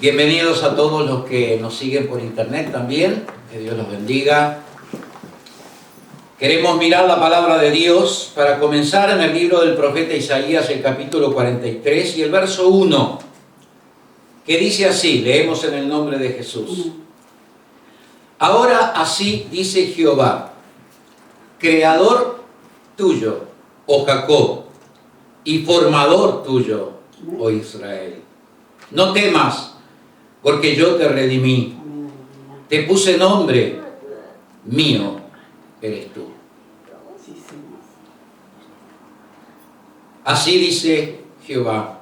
Bienvenidos a todos los que nos siguen por internet también, que Dios los bendiga. Queremos mirar la palabra de Dios para comenzar en el libro del profeta Isaías, el capítulo 43 y el verso 1, que dice así, leemos en el nombre de Jesús. Ahora así dice Jehová, creador tuyo, oh Jacob, y formador tuyo, oh Israel. No temas, porque yo te redimí, te puse nombre, mío eres tú. Así dice Jehová,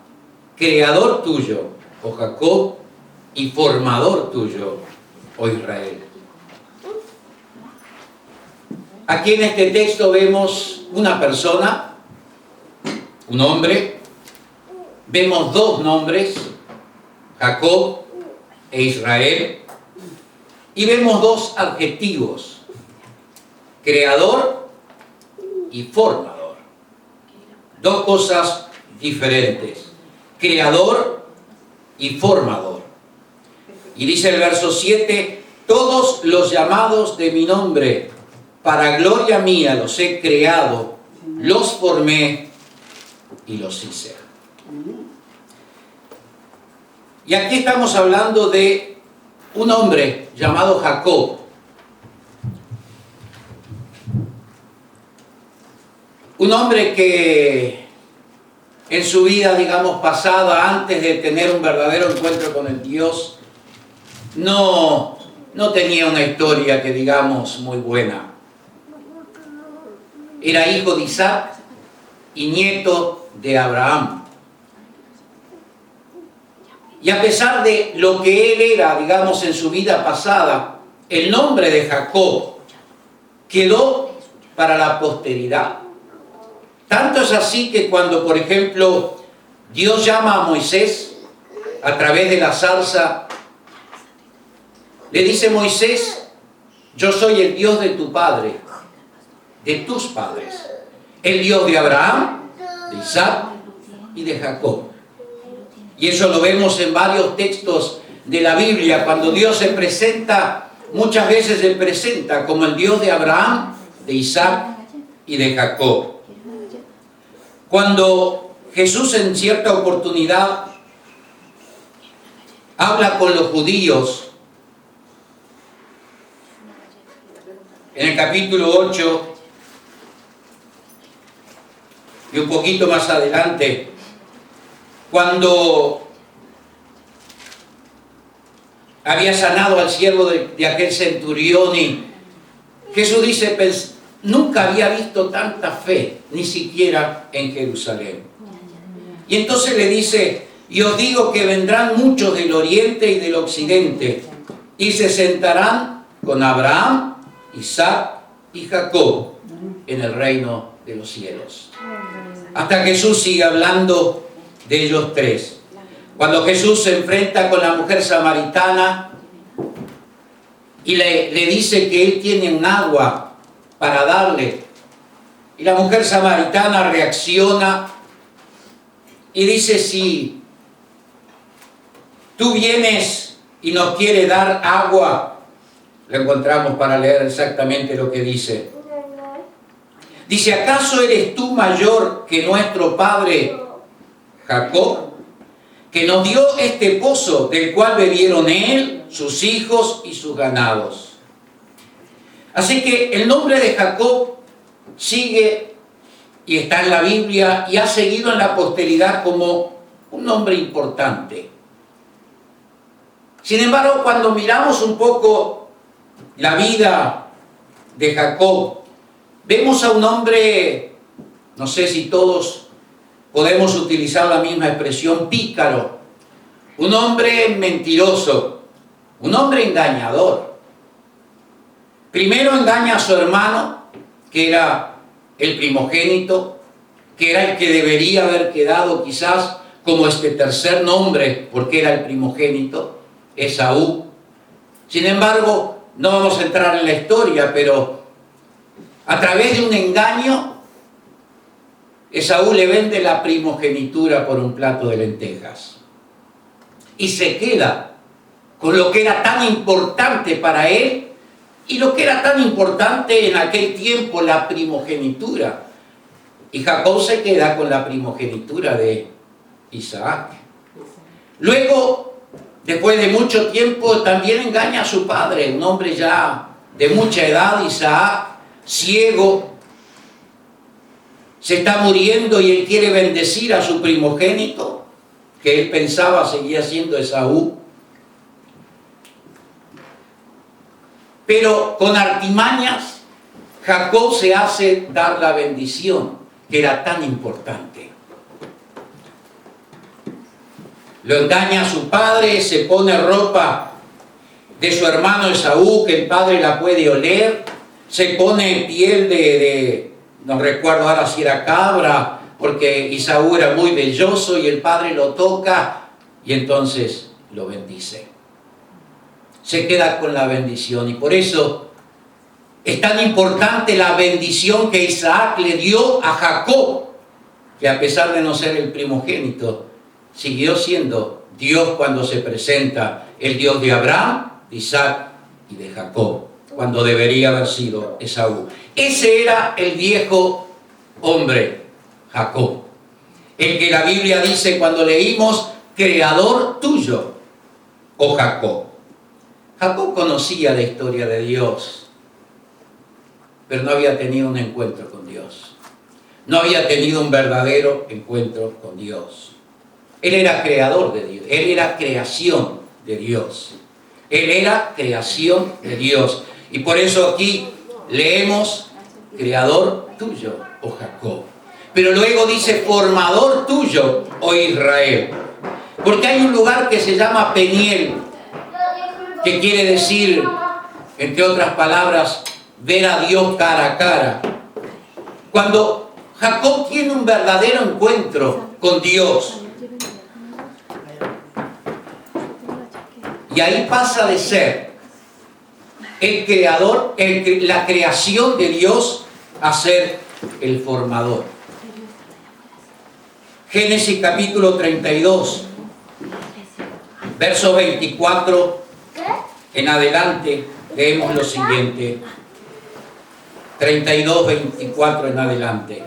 creador tuyo, oh Jacob, y formador tuyo, oh Israel. Aquí en este texto vemos una persona, un hombre, vemos dos nombres, Jacob e Israel, y vemos dos adjetivos, creador y formador. Dos cosas diferentes, creador y formador. Y dice el verso 7, todos los llamados de mi nombre, para gloria mía los he creado, los formé y los hice. Y aquí estamos hablando de un hombre llamado Jacob. Un hombre que en su vida, digamos, pasada, antes de tener un verdadero encuentro con el Dios, no tenía una historia que digamos muy buena. Era hijo de Isaac y nieto de Abraham. Y a pesar de lo que él era, digamos, en su vida pasada, el nombre de Jacob quedó para la posteridad. Tanto es así que cuando, por ejemplo, Dios llama a Moisés a través de la zarza, le dice Moisés, yo soy el Dios de tu padre, de tus padres, el Dios de Abraham, de Isaac y de Jacob. Y eso lo vemos en varios textos de la Biblia, cuando Dios se presenta, muchas veces se presenta como el Dios de Abraham, de Isaac y de Jacob. Cuando Jesús en cierta oportunidad habla con los judíos, en el capítulo 8, y un poquito más adelante, cuando había sanado al siervo de aquel centurión, y Jesús dice, nunca había visto tanta fe, ni siquiera en Jerusalén. Y entonces le dice, y os digo que vendrán muchos del oriente y del occidente, y se sentarán con Abraham, Isaac y Jacob en el reino de los cielos. Hasta Jesús sigue hablando de ellos tres. Cuando Jesús se enfrenta con la mujer samaritana y le dice que él tiene un agua para darle, y la mujer samaritana reacciona y dice, si tú vienes y nos quieres dar agua, lo encontramos para leer exactamente lo que dice. Dice, ¿acaso eres tú mayor que nuestro padre Jacob, que nos dio este pozo del cual bebieron él, sus hijos y sus ganados? Así que el nombre de Jacob sigue y está en la Biblia y ha seguido en la posteridad como un nombre importante. Sin embargo, cuando miramos un poco la vida de Jacob, vemos a un hombre, no sé si todos podemos utilizar la misma expresión, pícaro, un hombre mentiroso, un hombre engañador. Primero engaña a su hermano, que era el primogénito, que era el que debería haber quedado quizás como este tercer nombre, porque era el primogénito, Esaú. Sin embargo, no vamos a entrar en la historia, pero a través de un engaño, Esaú le vende la primogenitura por un plato de lentejas. y se queda con lo que era tan importante para él y lo que era tan importante en aquel tiempo, la primogenitura. Y Jacob se queda con la primogenitura de Isaac. Luego, después de mucho tiempo, también engaña a su padre, un hombre ya de mucha edad, Isaac, ciego, se está muriendo y él quiere bendecir a su primogénito, que él pensaba seguía siendo Esaú. Pero con artimañas, Jacob se hace dar la bendición, que era tan importante. Lo engaña a su padre, se pone ropa de su hermano Esaú, que el padre la puede oler, se pone piel no recuerdo ahora si era cabra, porque Esaú era muy velloso y el padre lo toca y entonces lo bendice. Se queda con la bendición y por eso es tan importante la bendición que Isaac le dio a Jacob, que a pesar de no ser el primogénito, siguió siendo Dios cuando se presenta, el Dios de Abraham, de Isaac y de Jacob, cuando debería haber sido Esaú. Ese era el viejo hombre, Jacob, el que la Biblia dice cuando leímos, creador tuyo, oh Jacob. Jacob conocía la historia de Dios, pero no había tenido un encuentro con Dios. No había tenido un verdadero encuentro con Dios. Él era creador de Dios, él era creación de Dios. Él era creación de Dios. Y por eso aquí leemos, creador tuyo, oh Jacob. Pero luego dice, formador tuyo, oh Israel. Porque hay un lugar que se llama Peniel, que quiere decir, entre otras palabras, ver a Dios cara a cara. Cuando Jacob tiene un verdadero encuentro con Dios, y ahí pasa de ser el creador, la creación de Dios, a ser el formador. Génesis capítulo 32, verso 24 en adelante, leemos lo siguiente. 32, 24 en adelante.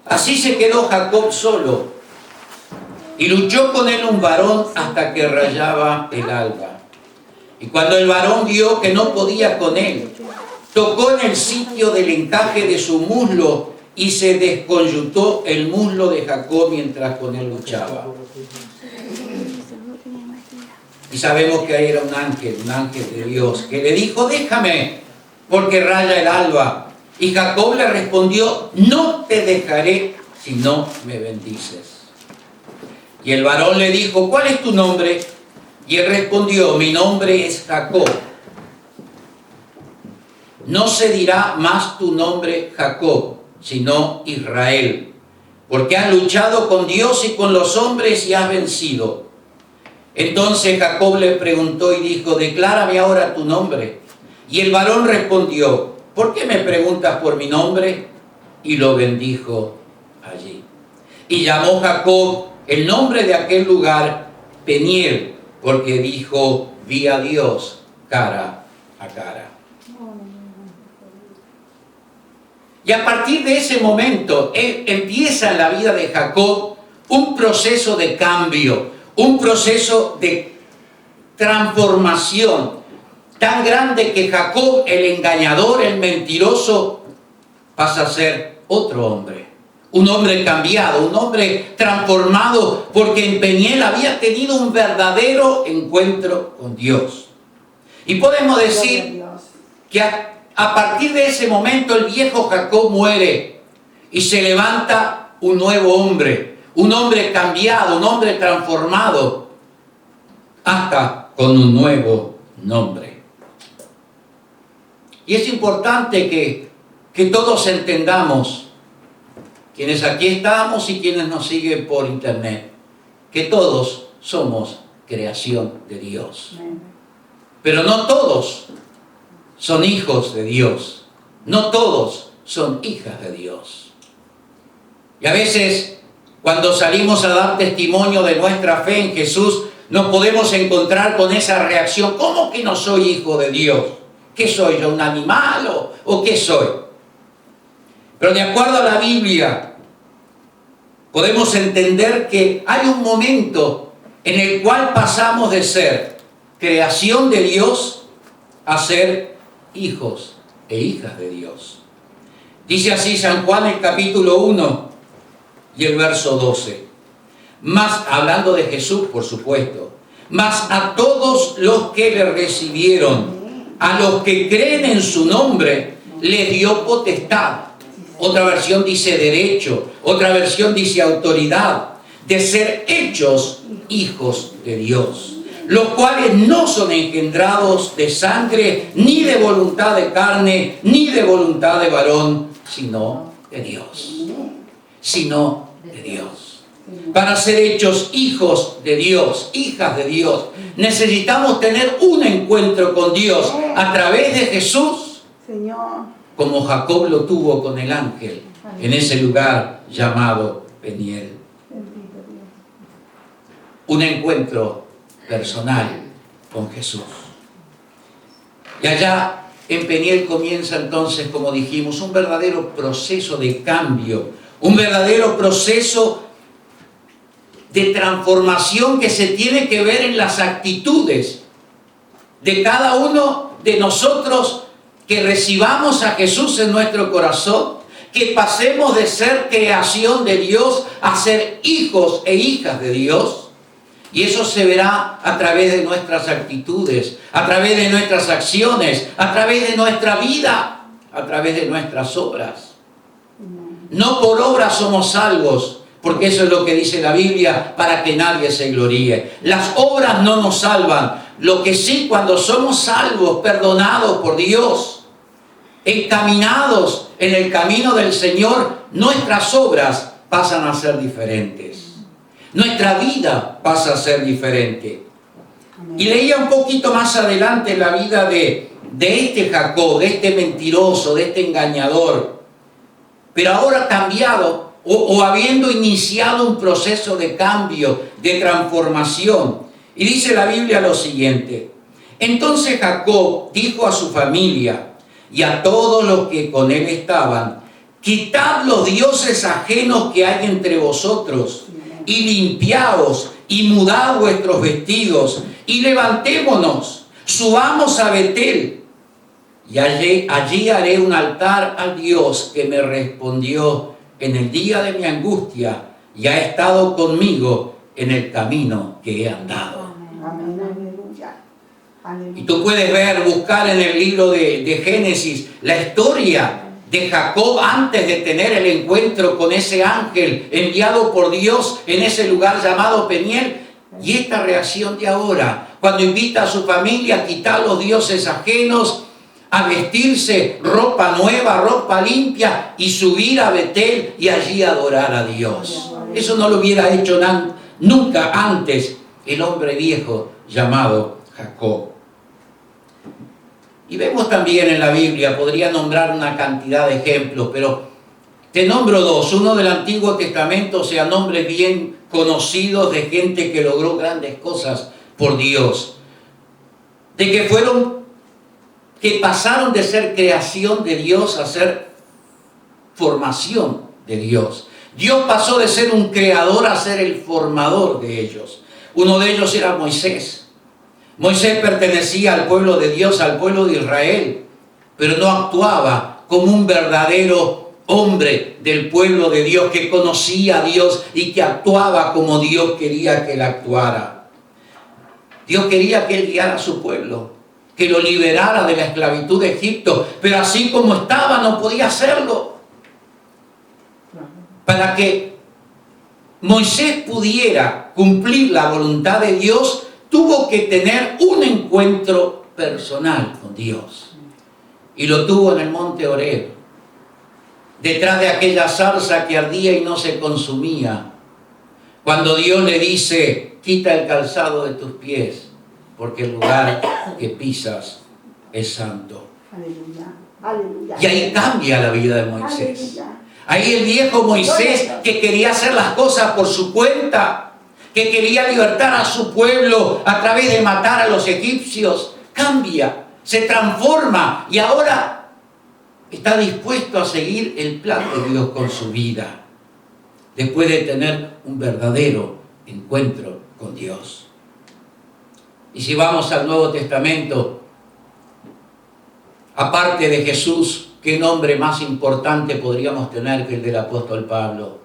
Así se quedó Jacob solo, y luchó con él un varón hasta que rayaba el alba. Y cuando el varón vio que no podía con él, tocó en el sitio del encaje de su muslo y se desconyuntó el muslo de Jacob mientras con él luchaba. Y sabemos que ahí era un ángel de Dios, que le dijo, déjame, porque raya el alba. Y Jacob le respondió, no te dejaré si no me bendices. Y el varón le dijo, ¿cuál es tu nombre? Y él respondió, mi nombre es Jacob. No se dirá más tu nombre Jacob, sino Israel, porque has luchado con Dios y con los hombres y has vencido. Entonces Jacob le preguntó y dijo, declárame ahora tu nombre. Y el varón respondió, ¿por qué me preguntas por mi nombre? Y lo bendijo allí. Y llamó Jacob el nombre de aquel lugar Peniel, porque dijo, vi a Dios cara a cara. Y a partir de ese momento empieza en la vida de Jacob un proceso de cambio, un proceso de transformación tan grande que Jacob, el engañador, el mentiroso, pasa a ser otro hombre. Un hombre cambiado, un hombre transformado, porque en Peniel había tenido un verdadero encuentro con Dios. Y podemos decir que a partir de ese momento el viejo Jacob muere y se levanta un nuevo hombre, un hombre cambiado, un hombre transformado, hasta con un nuevo nombre. Y es importante que todos entendamos, quienes aquí estamos y quienes nos siguen por internet, que todos somos creación de Dios. Pero no todos son hijos de Dios. No todos son hijas de Dios. Y a veces Cuando salimos a dar testimonio de nuestra fe en Jesús, nos podemos encontrar con esa reacción. ¿Cómo que no soy hijo de Dios? ¿Qué soy yo, un animal o qué soy? Pero de acuerdo a la Biblia, podemos entender que hay un momento en el cual pasamos de ser creación de Dios a ser hijos e hijas de Dios. Dice así San Juan el capítulo 1 y el verso 12. Más, hablando de Jesús, por supuesto, mas a todos los que le recibieron, a los que creen en su nombre, les dio potestad. Otra versión dice derecho, otra versión dice autoridad, de ser hechos hijos de Dios, los cuales no son engendrados de sangre, ni de voluntad de carne, ni de voluntad de varón, sino de Dios. Sino de Dios. Para ser hechos hijos de Dios, hijas de Dios, necesitamos tener un encuentro con Dios a través de Jesús, Señor, como Jacob lo tuvo con el ángel en ese lugar llamado Peniel. Un encuentro personal con Jesús. Y allá en Peniel comienza entonces, como dijimos, un verdadero proceso de cambio, un verdadero proceso de transformación que se tiene que ver en las actitudes de cada uno de nosotros, que recibamos a Jesús en nuestro corazón, que pasemos de ser creación de Dios a ser hijos e hijas de Dios. Y eso se verá a través de nuestras actitudes, a través de nuestras acciones, a través de nuestra vida, a través de nuestras obras. No por obras somos salvos, porque eso es lo que dice la Biblia, para que nadie se gloríe. Las obras no nos salvan. Lo que sí, cuando somos salvos, perdonados por Dios, encaminados en el camino del Señor, nuestras obras pasan a ser diferentes. Nuestra vida pasa a ser diferente. Y leía un poquito más adelante la vida de este Jacob, de este mentiroso, de este engañador, pero ahora cambiado o habiendo iniciado un proceso de cambio, de transformación. Y dice la Biblia lo siguiente: entonces Jacob dijo a su familia y a todos los que con él estaban: quitad los dioses ajenos que hay entre vosotros, y limpiaos, y mudad vuestros vestidos, y levantémonos, subamos a Betel, y allí haré un altar al Dios que me respondió en el día de mi angustia, y ha estado conmigo en el camino que he andado. amén, aleluya. Aleluya. Y tú puedes buscar en el libro de Génesis la historia de Jacob antes de tener el encuentro con ese ángel enviado por Dios en ese lugar llamado Peniel, y esta reacción de ahora, cuando invita a su familia a quitar los dioses ajenos, a vestirse ropa nueva, ropa limpia, y subir a Betel y allí adorar a Dios. Eso no lo hubiera hecho nunca antes el hombre viejo llamado Jacob. Y vemos también en la Biblia, podría nombrar una cantidad de ejemplos, pero te nombro dos. Uno del Antiguo Testamento, o sea, nombres bien conocidos de gente que logró grandes cosas por Dios. De que pasaron de ser creación de Dios a ser formación de Dios. Dios pasó de ser un creador a ser el formador de ellos. Uno de ellos era Moisés. Moisés pertenecía al pueblo de Dios, al pueblo de Israel, pero no actuaba como un verdadero hombre del pueblo de Dios, que conocía a Dios y que actuaba como Dios quería que él actuara. Dios quería que él guiara a su pueblo, que lo liberara de la esclavitud de Egipto, pero así como estaba no podía hacerlo. Para que Moisés pudiera cumplir la voluntad de Dios, tuvo que tener un encuentro personal con Dios. Y lo tuvo en el monte Horeb, detrás de aquella zarza que ardía y no se consumía. Cuando Dios le dice: quita el calzado de tus pies, porque el lugar que pisas es santo. Aleluya. Aleluya. Y ahí cambia la vida de Moisés. Aleluya. Ahí el viejo Moisés, que quería hacer las cosas por su cuenta, que quería libertar a su pueblo a través de matar a los egipcios, cambia, se transforma y ahora está dispuesto a seguir el plan de Dios con su vida, después de tener un verdadero encuentro con Dios. Y si vamos al Nuevo Testamento, aparte de Jesús, ¿qué nombre más importante podríamos tener que el del apóstol Pablo?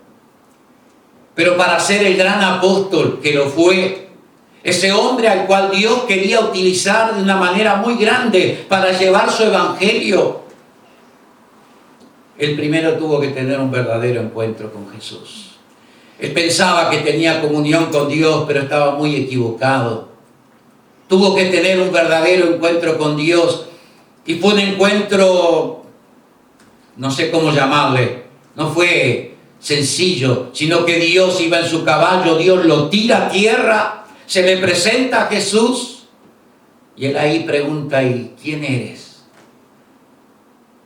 Pero para ser el gran apóstol que lo fue, ese hombre al cual Dios quería utilizar de una manera muy grande para llevar su evangelio, el primero tuvo que tener un verdadero encuentro con Jesús. Él pensaba que tenía comunión con Dios, pero estaba muy equivocado. Tuvo que tener un verdadero encuentro con Dios. Y fue un encuentro, no sé cómo llamarle, no fue sencillo, sino que Dios iba en su caballo, Dios lo tira a tierra, se le presenta a Jesús, y él ahí pregunta, ¿y quién eres?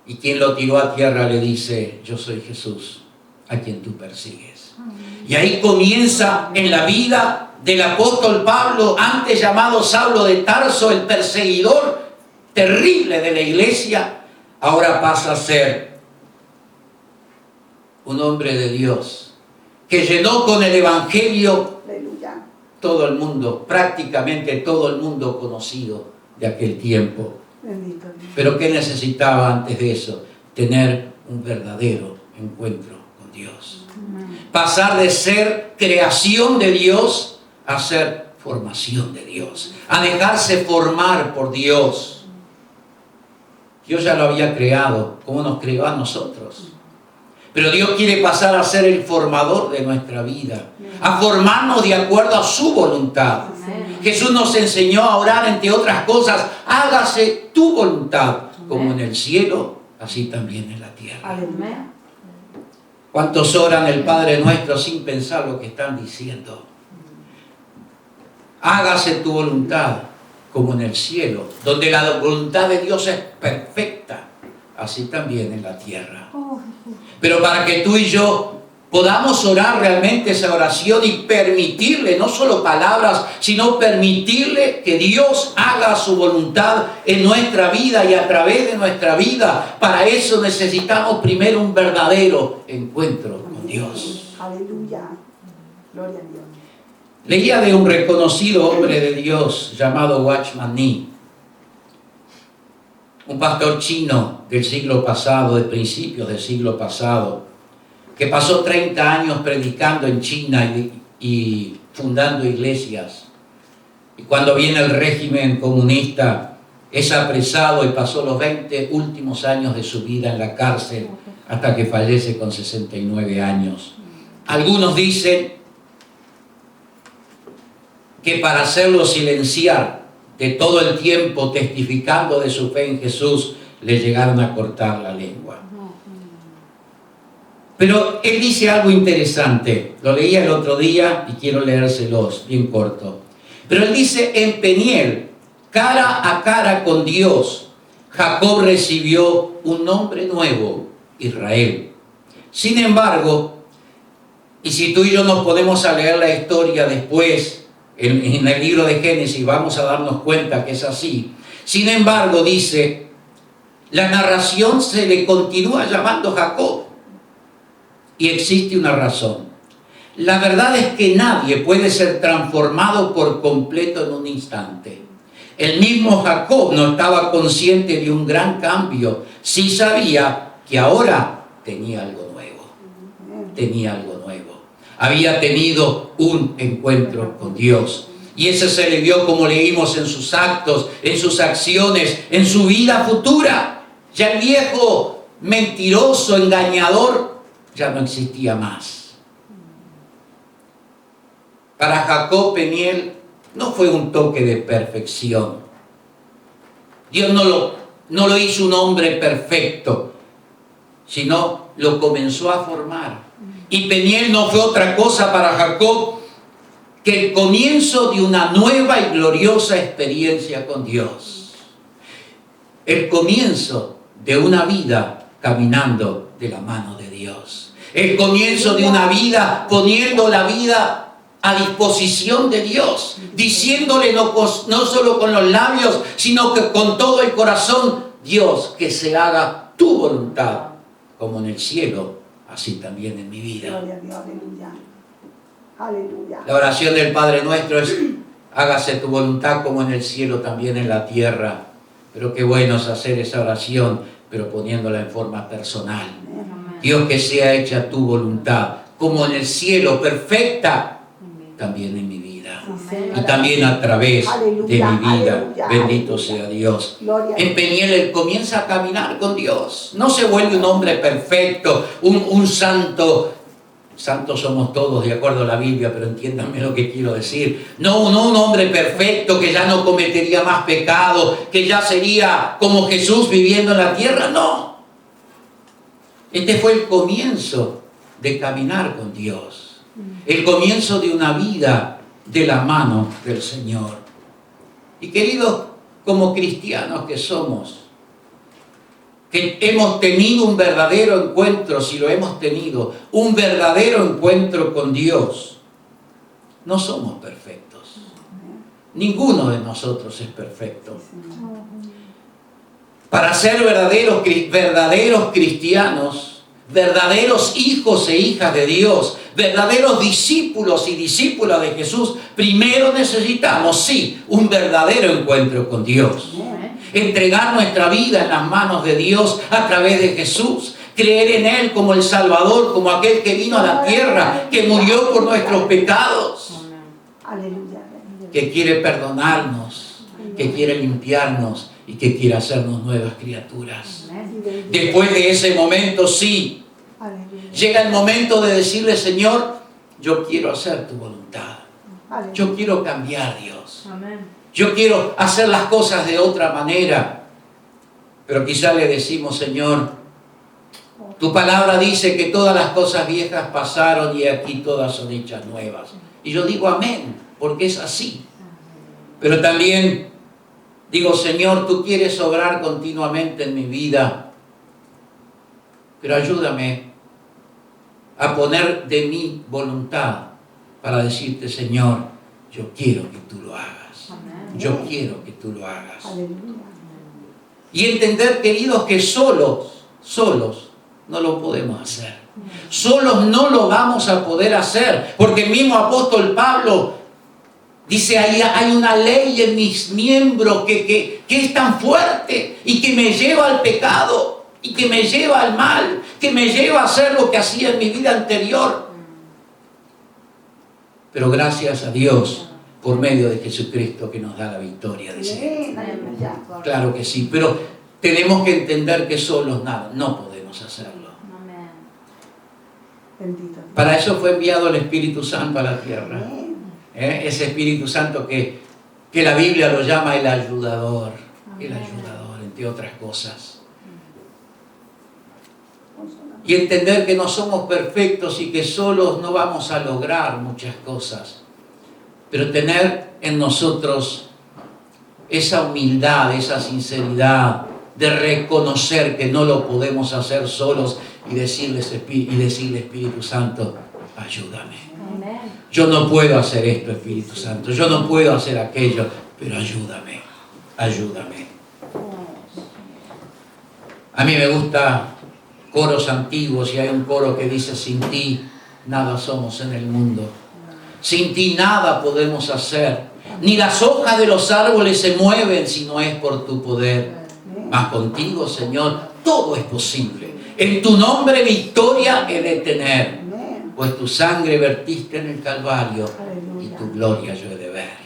Y quien lo tiró a tierra le dice, yo soy Jesús, a quien tú persigues. Y ahí comienza en la vida del apóstol Pablo, antes llamado Saulo de Tarso, el perseguidor terrible de la iglesia, ahora pasa a ser un hombre de Dios, que llenó con el evangelio todo el mundo, prácticamente todo el mundo conocido de aquel tiempo. Pero ¿qué necesitaba antes de eso? Tener un verdadero encuentro con Dios. Pasar de ser creación de Dios a ser formación de Dios, a dejarse formar por Dios. Dios ya lo había creado, como nos creó a nosotros. Pero Dios quiere pasar a ser el formador de nuestra vida, a formarnos de acuerdo a su voluntad. Jesús nos enseñó a orar, entre otras cosas, hágase tu voluntad, como en el cielo, así también en la tierra. ¿Cuántos oran el Padre Nuestro sin pensar lo que están diciendo? Hágase tu voluntad, como en el cielo, donde la voluntad de Dios es perfecta, así también en la tierra. Pero para que tú y yo podamos orar realmente esa oración y permitirle, no solo palabras, sino permitirle que Dios haga su voluntad en nuestra vida y a través de nuestra vida, para eso necesitamos primero un verdadero encuentro con Dios. Aleluya. Gloria a Dios. Leía de un reconocido hombre de Dios llamado Watchman Nee, un pastor chino del siglo pasado, de principios del siglo pasado, que pasó 30 años predicando en China y fundando iglesias. Y cuando viene el régimen comunista, es apresado y pasó los 20 últimos años de su vida en la cárcel hasta que fallece con 69 años. Algunos dicen que para hacerlo silenciar de todo el tiempo testificando de su fe en Jesús, le llegaron a cortar la lengua. Pero él dice algo interesante, lo leía el otro día y quiero leérselos bien corto. Pero él dice, en Peniel, cara a cara con Dios, Jacob recibió un nombre nuevo, Israel. Sin embargo, y si tú y yo nos ponemos a leer la historia después, en el libro de Génesis, vamos a darnos cuenta que es así. Sin embargo, dice, la narración se le continúa llamando Jacob. Y existe una razón. La verdad es que nadie puede ser transformado por completo en un instante. El mismo Jacob no estaba consciente de un gran cambio. Sí sabía que ahora tenía algo nuevo. Tenía algo nuevo. Había tenido un encuentro con Dios. Y ese se le vio, como leímos, en sus actos, en sus acciones, en su vida futura. Ya el viejo mentiroso, engañador, ya no existía más. Para Jacob, Peniel no fue un toque de perfección. Dios no lo hizo un hombre perfecto, sino lo comenzó a formar. Y Peniel no fue otra cosa para Jacob que el comienzo de una nueva y gloriosa experiencia con Dios. El comienzo de una vida caminando de la mano de Dios. El comienzo de una vida poniendo la vida a disposición de Dios, diciéndole no solo con los labios, sino que con todo el corazón: Dios, que se haga tu voluntad, como en el cielo, así también en mi vida. Gloria a Dios, aleluya. Aleluya. La oración del Padre Nuestro es: hágase tu voluntad como en el cielo, también en la tierra. Pero qué bueno es hacer esa oración, pero poniéndola en forma personal. Dios, que sea hecha tu voluntad, como en el cielo, perfecta, también en mi vida. Y también a través de mi vida. Bendito sea Dios. En Peniel él comienza a caminar con Dios. No se vuelve un hombre perfecto, un santo. Santos somos todos de acuerdo a la Biblia, pero entiéndanme lo que quiero decir. No un hombre perfecto que ya no cometería más pecado, que ya sería como Jesús viviendo en la tierra. No. Este fue el comienzo de caminar con Dios. El comienzo de una vida de la mano del Señor. Y queridos, como cristianos que somos, que hemos tenido un verdadero encuentro, si lo hemos tenido, un verdadero encuentro con Dios, no somos perfectos. Ninguno de nosotros es perfecto. Para ser verdaderos cristianos, verdaderos hijos e hijas de Dios, verdaderos discípulos y discípulas de Jesús, primero necesitamos, sí, un verdadero encuentro con Dios. Entregar nuestra vida en las manos de Dios a través de Jesús. Creer en Él como el Salvador, como aquel que vino a la tierra, que murió por nuestros pecados. Que quiere perdonarnos, que quiere limpiarnos y que quiere hacernos nuevas criaturas. Después de ese momento, sí, llega el momento de decirle: Señor, yo quiero hacer tu voluntad. Yo quiero cambiar, Dios. Yo quiero hacer las cosas de otra manera. Pero quizá le decimos: Señor, tu palabra dice que todas las cosas viejas pasaron y aquí todas son hechas nuevas. Y yo digo amén, porque es así. Pero también digo: Señor, tú quieres obrar continuamente en mi vida, pero ayúdame a poner de mi voluntad para decirte: Señor, yo quiero que tú lo hagas. Yo quiero que tú lo hagas. Y entender, queridos, que solos no lo podemos hacer. Solos no lo vamos a poder hacer. Porque el mismo apóstol Pablo dice: hay una ley en mis miembros que es tan fuerte y que me lleva al pecado y que me lleva al mal, que me lleva a hacer lo que hacía en mi vida anterior. Pero gracias a Dios, por medio de Jesucristo, que nos da la victoria, dice. Claro que sí, pero tenemos que entender que solos nada, no podemos hacerlo. Para eso fue enviado el Espíritu Santo a la tierra. Ese Espíritu Santo que la Biblia lo llama el ayudador. El ayudador, entre otras cosas. Y entender que no somos perfectos y que solos no vamos a lograr muchas cosas. Pero tener en nosotros esa humildad, esa sinceridad de reconocer que no lo podemos hacer solos y decirle: Espíritu Santo, ayúdame. Yo no puedo hacer esto, Espíritu Santo. Yo no puedo hacer aquello, pero ayúdame. Ayúdame. A mí me gusta coros antiguos y hay un coro que dice: sin ti nada somos en el mundo. Sin ti nada podemos hacer. Ni las hojas de los árboles se mueven si no es por tu poder. Mas contigo, Señor, todo es posible. En tu nombre victoria he de tener. Pues tu sangre vertiste en el Calvario y tu gloria yo he de ver.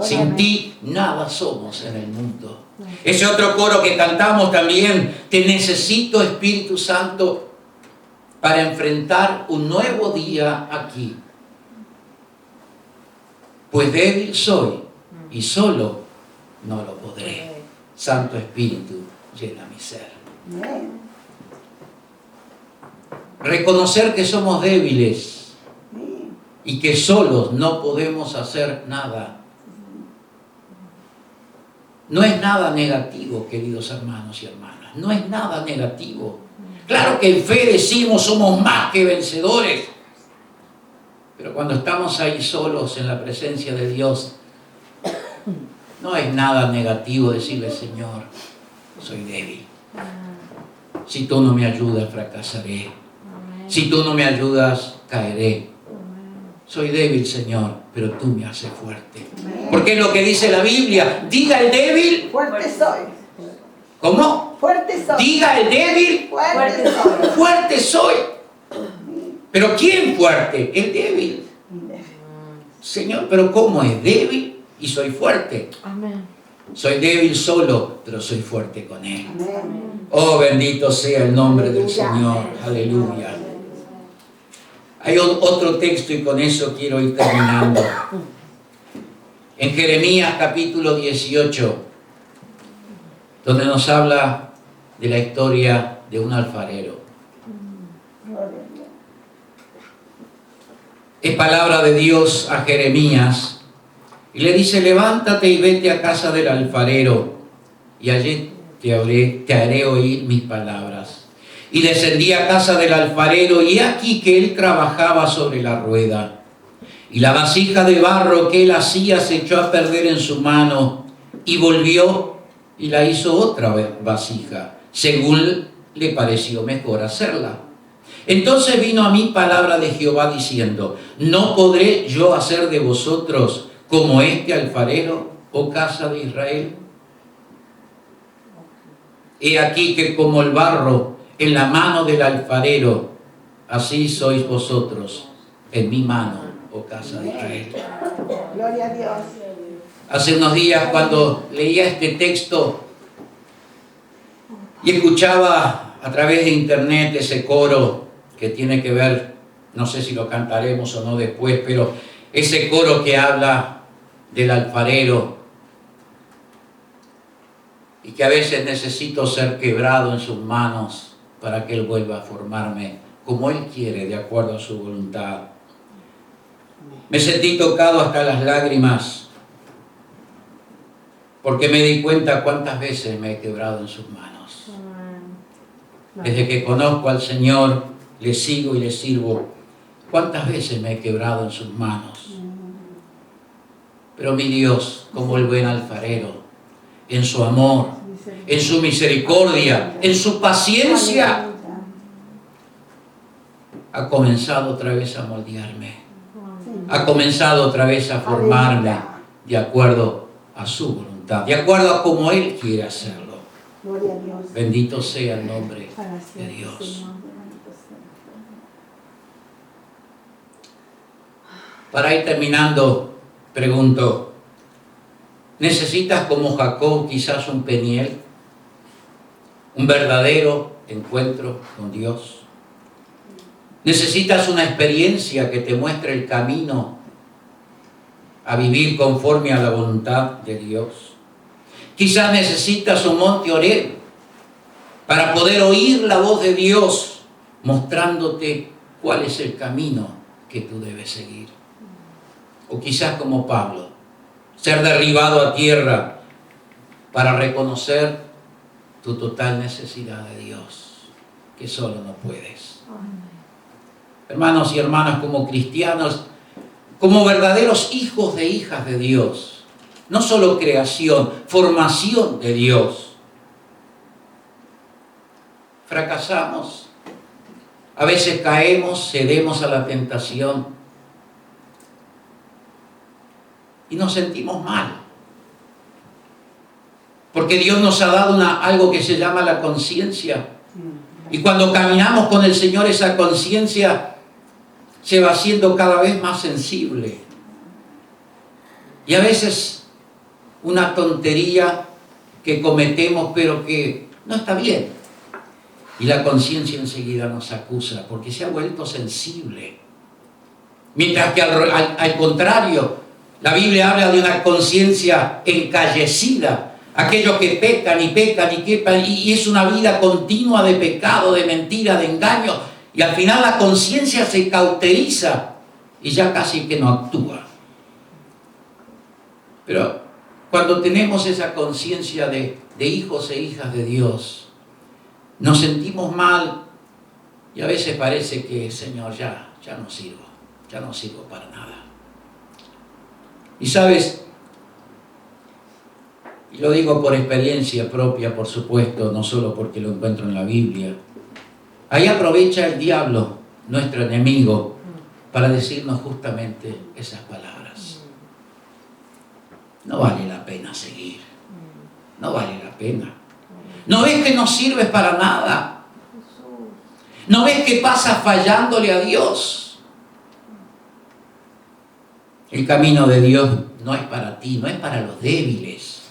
Sin ti nada somos en el mundo. Ese otro coro que cantamos también: te necesito, Espíritu Santo, para enfrentar un nuevo día aquí. Pues débil soy y solo no lo podré. Santo Espíritu, llena mi ser. Reconocer que somos débiles y que solos no podemos hacer nada. No es nada negativo, queridos hermanos y hermanas. No es nada negativo. Claro que en fe decimos somos más que vencedores. Pero cuando estamos ahí solos en la presencia de Dios, no es nada negativo decirle, Señor, soy débil. Si tú no me ayudas, fracasaré. Si tú no me ayudas, caeré. Soy débil, Señor, pero tú me haces fuerte. Porque es lo que dice la Biblia. Diga el débil. Fuerte soy. ¿Cómo? Fuerte soy. Diga el débil. Fuerte soy. Fuerte soy. Pero ¿quién fuerte? El débil. Señor, pero ¿cómo es débil y soy fuerte? Amén. Soy débil solo, pero soy fuerte con Él. Amén. Oh, bendito sea el nombre del Aleluya. Señor. Aleluya. Hay otro texto y con eso quiero ir terminando. En Jeremías capítulo 18, donde nos habla de la historia de un alfarero. Gloria a Dios. Es palabra de Dios a Jeremías y le dice, levántate y vete a casa del alfarero y allí te haré oír mis palabras. Y descendí a casa del alfarero y he aquí que él trabajaba sobre la rueda. Y la vasija de barro que él hacía se echó a perder en su mano y volvió y la hizo otra vasija, según le pareció mejor hacerla. Entonces vino a mí palabra de Jehová diciendo, ¿no podré yo hacer de vosotros como este alfarero, oh casa de Israel? He aquí que como el barro en la mano del alfarero, así sois vosotros en mi mano, oh casa de Israel. Gloria a Dios. Hace unos días cuando leía este texto y escuchaba a través de internet ese coro que tiene que ver, no sé si lo cantaremos o no después, pero ese coro que habla del alfarero y que a veces necesito ser quebrado en sus manos para que Él vuelva a formarme como Él quiere, de acuerdo a su voluntad. Me sentí tocado hasta las lágrimas, porque me di cuenta cuántas veces me he quebrado en sus manos. Desde que conozco al Señor, le sigo y le sirvo, cuántas veces me he quebrado en sus manos. Pero mi Dios, como el buen alfarero, en su amor, en su misericordia, en su paciencia, ha comenzado otra vez a moldearme, ha comenzado otra vez a formarme de acuerdo a su voluntad, de acuerdo a como Él quiere hacerlo. Gloria a Dios. Bendito sea el nombre de Dios. Para ir terminando, pregunto, ¿necesitas como Jacob quizás un Peniel? ¿Un verdadero encuentro con Dios? ¿Necesitas una experiencia que te muestre el camino a vivir conforme a la voluntad de Dios? Quizás necesitas un monte Oreb para poder oír la voz de Dios mostrándote cuál es el camino que tú debes seguir. O quizás como Pablo, ser derribado a tierra para reconocer tu total necesidad de Dios, que solo no puedes. Hermanos y hermanas, como cristianos, como verdaderos hijos de hijas de Dios, no solo creación, formación de Dios, fracasamos, a veces caemos, cedemos a la tentación y nos sentimos mal. Porque Dios nos ha dado algo que se llama la conciencia. Y cuando caminamos con el Señor, esa conciencia se va haciendo cada vez más sensible. Y a veces una tontería que cometemos, pero que no está bien. Y la conciencia enseguida nos acusa, porque se ha vuelto sensible. Mientras que al contrario, la Biblia habla de una conciencia encallecida. Aquellos que pecan y pecan y pecan, y es una vida continua de pecado, de mentira, de engaño, y al final la conciencia se cauteriza y ya casi que no actúa. Pero cuando tenemos esa conciencia de hijos e hijas de Dios, nos sentimos mal Y a veces parece que, Señor, ya no sirvo para nada. Y sabes, y lo digo por experiencia propia, por supuesto, no solo porque lo encuentro en la Biblia. Ahí aprovecha el diablo, nuestro enemigo, para decirnos justamente esas palabras. No vale la pena seguir. No vale la pena. ¿No ves que no sirves para nada? ¿No ves que pasas fallándole a Dios? El camino de Dios no es para ti, no es para los débiles.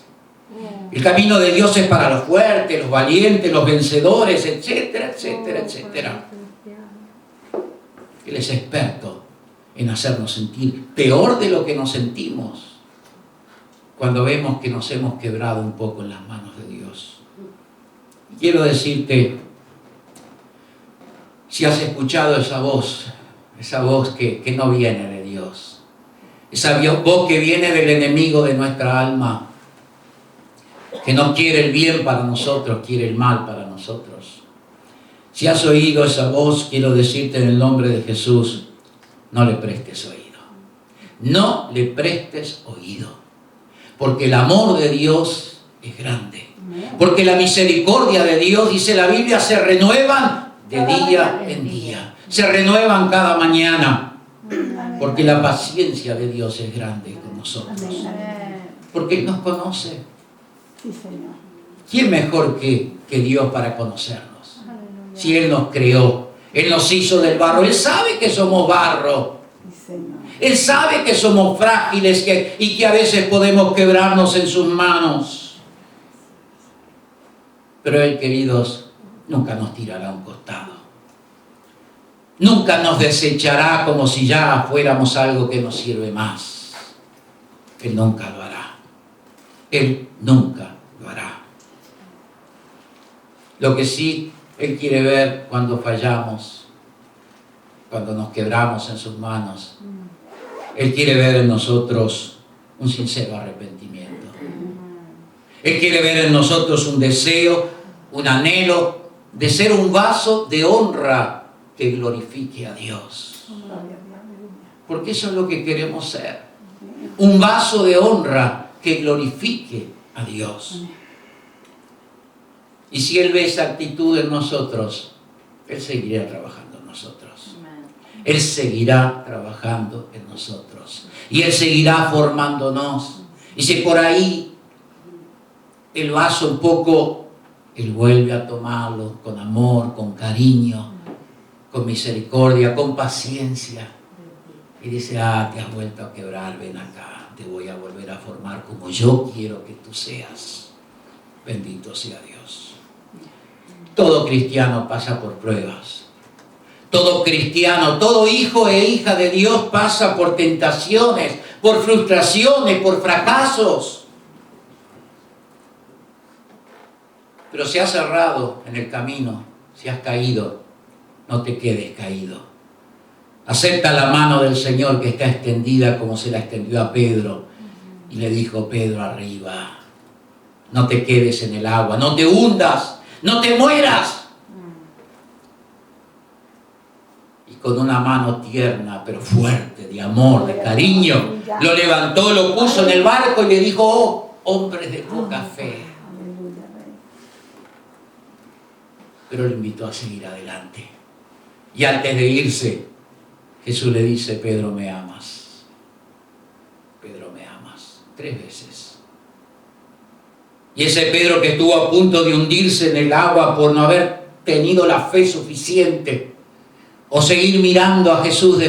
El camino de Dios es para los fuertes, los valientes, los vencedores, etcétera, etcétera, etcétera. Él es experto en hacernos sentir peor de lo que nos sentimos cuando vemos que nos hemos quebrado un poco en las manos de Dios. Y quiero decirte, si has escuchado esa voz que no viene de Dios, esa voz que viene del enemigo de nuestra alma, que no quiere el bien para nosotros, quiere el mal para nosotros. Si has oído esa voz, quiero decirte en el nombre de Jesús, no le prestes oído. No le prestes oído. Porque el amor de Dios es grande. Porque la misericordia de Dios, dice la Biblia, se renuevan de día en día. Se renuevan cada mañana. Porque la paciencia de Dios es grande con nosotros. Porque Él nos conoce. Sí, Señor. ¿Quién mejor que Dios para conocernos? Si Él nos creó, Él nos hizo del barro, Él sabe que somos barro. Sí, Señor. Él sabe que somos frágiles y que a veces podemos quebrarnos en sus manos. Pero Él, queridos, nunca nos tirará a un costado. Nunca nos desechará como si ya fuéramos algo que nos sirve más. Él nunca lo hará. Él nunca lo hará. Lo que sí Él quiere ver cuando fallamos, cuando nos quebramos en sus manos, Él quiere ver en nosotros un sincero arrepentimiento. Él quiere ver en nosotros un deseo, un anhelo de ser un vaso de honra que glorifique a Dios. Porque eso es lo que queremos ser. Un vaso de honra que glorifique a Dios. Y si Él ve esa actitud en nosotros, Él seguirá trabajando en nosotros. Él seguirá trabajando en nosotros. Y Él seguirá formándonos. Y si por ahí el vaso un poco, Él vuelve a tomarlo con amor, con cariño, con misericordia, con paciencia. Y dice, te has vuelto a quebrar, ven acá. Te voy a volver a formar como yo quiero que tú seas. Bendito sea Dios. Todo cristiano pasa por pruebas. Todo cristiano, todo hijo e hija de Dios pasa por tentaciones, por frustraciones, por fracasos. Pero si has errado en el camino, si has caído, no te quedes caído. Acepta la mano del Señor que está extendida como se la extendió a Pedro. Y le dijo, Pedro, arriba. No te quedes en el agua, no te hundas, no te mueras. Y con una mano tierna, pero fuerte, de amor, de cariño, lo levantó, lo puso en el barco y le dijo, oh, hombres de poca fe. Pero lo invitó a seguir adelante. Y antes de irse, Jesús le dice, Pedro, ¿me amas? Pedro, ¿me amas? 3 veces. Y ese Pedro que estuvo a punto de hundirse en el agua por no haber tenido la fe suficiente, o seguir mirando a Jesús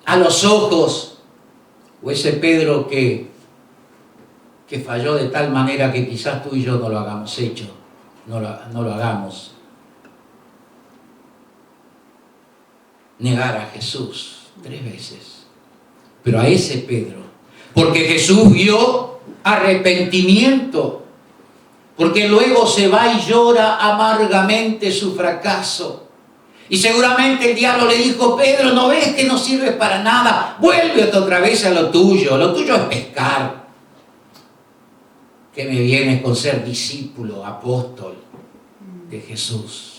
a los ojos, o ese Pedro que falló de tal manera que quizás tú y yo no lo hagamos no lo hagamos. Negar a Jesús 3 veces. Pero a ese Pedro, porque Jesús vio arrepentimiento, porque luego se va y llora amargamente su fracaso. Y seguramente el diablo le dijo, Pedro, ¿no ves que no sirves para nada? Vuélvete otra vez a lo tuyo es pescar. ¿Qué me vienes con ser discípulo, apóstol de Jesús?